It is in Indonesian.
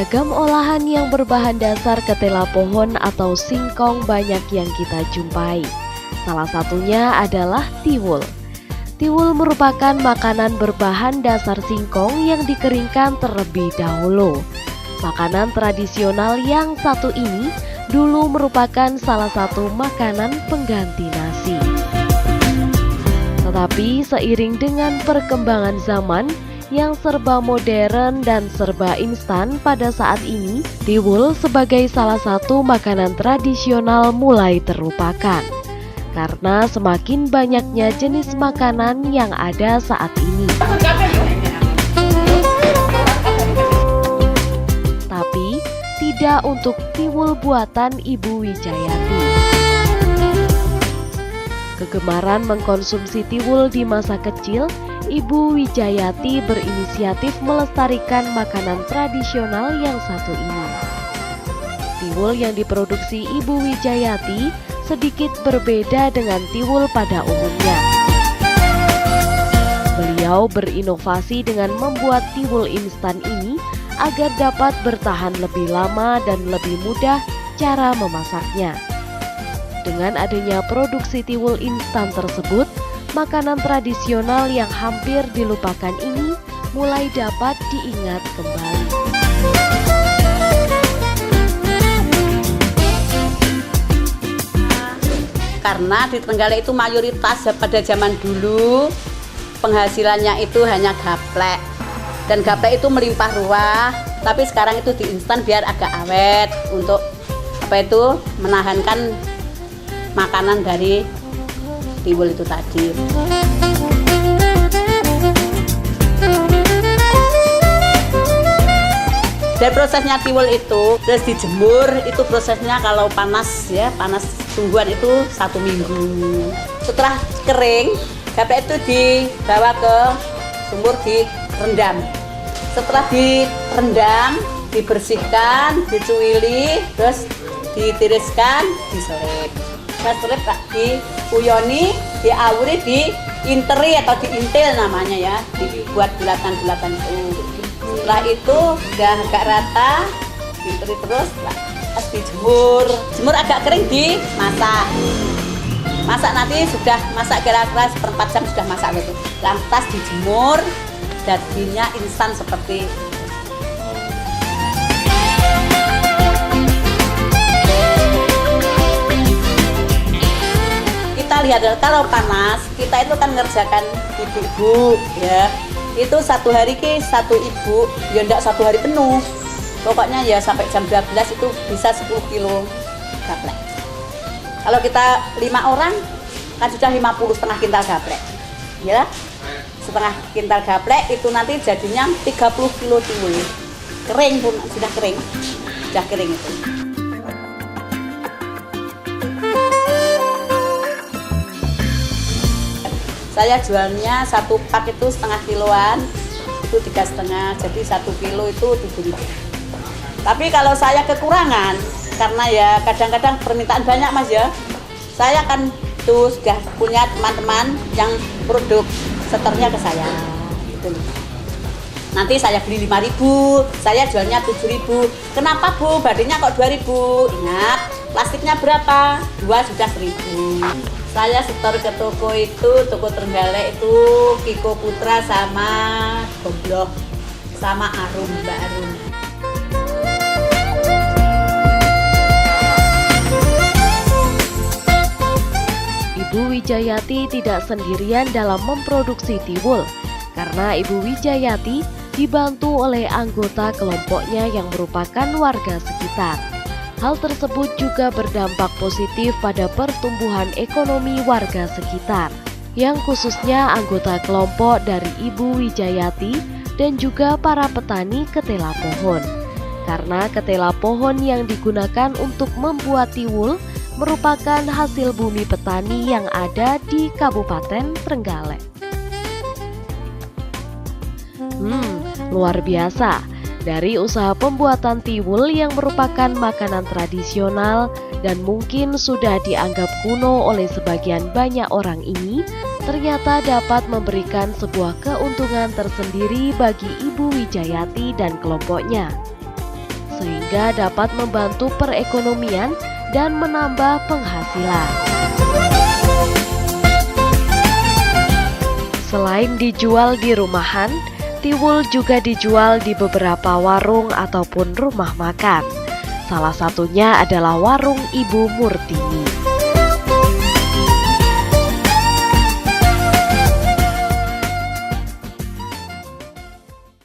Beragam olahan yang berbahan dasar ketela pohon atau singkong banyak yang kita jumpai. Salah satunya adalah tiwul. Tiwul merupakan makanan berbahan dasar singkong yang dikeringkan terlebih dahulu. Makanan tradisional yang satu ini dulu merupakan salah satu makanan pengganti nasi. Tetapi seiring dengan perkembangan zaman yang serba modern dan serba instan pada saat ini, tiwul sebagai salah satu makanan tradisional mulai terlupakan. Karena semakin banyaknya jenis makanan yang ada saat ini. Tapi tidak untuk tiwul buatan Ibu Wijayati. Kegemaran mengkonsumsi tiwul di masa kecil, Ibu Wijayati berinisiatif melestarikan makanan tradisional yang satu ini. Tiwul yang diproduksi Ibu Wijayati sedikit berbeda dengan tiwul pada umumnya. Beliau berinovasi dengan membuat tiwul instan ini agar dapat bertahan lebih lama dan lebih mudah cara memasaknya. Dengan adanya produksi tiwul instan tersebut, makanan tradisional yang hampir dilupakan ini mulai dapat diingat kembali. Karena di Trenggalek itu mayoritas pada zaman dulu penghasilannya itu hanya gaplek, dan gaplek itu melimpah ruah. Tapi sekarang itu di instan biar agak awet untuk menahankan makanan dari tiwul itu tadi. Dan prosesnya tiwul itu terus dijemur, itu prosesnya kalau panas ya, panas tungguan itu 1 minggu. Setelah kering, gaplek itu dibawa ke sumur direndam. Setelah direndam, dibersihkan, dicuili, terus ditiriskan, diselip. Selip diuyoni, diawuri, diinteri atau diintil namanya ya, dibuat bulatan-bulatan itu. Setelah itu udah agak rata, diinteri terus, terus dijemur. Jemur agak kering, dimasak. Masak nanti sudah masak kira-kira 1/4 jam sudah masak gitu. Lantas dijemur, jadinya instan seperti kita lihat. Kalau panas kita itu kan ngerjakan ibu-ibu ya, itu 1 hari ke 1 ibu ya, enggak 1 hari penuh, pokoknya ya sampai jam 12 itu bisa 10 kilo gaplek. Kalau kita 5 orang kan sudah 50 setengah kintal gaplek ya, setengah kintal gaplek itu nanti jadinya 30 kilo tiwul kering pun sudah kering itu. Saya jualnya 1 pak itu setengah kiloan, itu 3,5, jadi 1 kilo itu 7.000. Tapi kalau saya kekurangan, karena ya kadang-kadang permintaan banyak mas ya, saya kan tuh sudah punya teman-teman yang produk setornya ke saya gitu. Nanti saya beli 5.000, saya jualnya 7.000. Kenapa Bu? Badinya kok 2.000? Ingat, plastiknya berapa? 2 sudah 1.000. Saya setor ke toko itu, toko Trenggalek itu Kiko Putra sama Goblok sama Arum, Mbak Arum. Ibu Wijayati tidak sendirian dalam memproduksi tiwul, karena Ibu Wijayati dibantu oleh anggota kelompoknya yang merupakan warga sekitar. Hal tersebut juga berdampak positif pada pertumbuhan ekonomi warga sekitar, yang khususnya anggota kelompok dari Ibu Wijayati dan juga para petani ketela pohon. Karena ketela pohon yang digunakan untuk membuat tiwul merupakan hasil bumi petani yang ada di Kabupaten Trenggalek. Luar biasa. Dari usaha pembuatan tiwul yang merupakan makanan tradisional dan mungkin sudah dianggap kuno oleh sebagian banyak orang ini, ternyata dapat memberikan sebuah keuntungan tersendiri bagi Ibu Wijayati dan kelompoknya. sehingga dapat membantu perekonomian dan menambah penghasilan. Selain dijual di rumahan, tiwul juga dijual di beberapa warung ataupun rumah makan. Salah satunya adalah warung Ibu Murtini.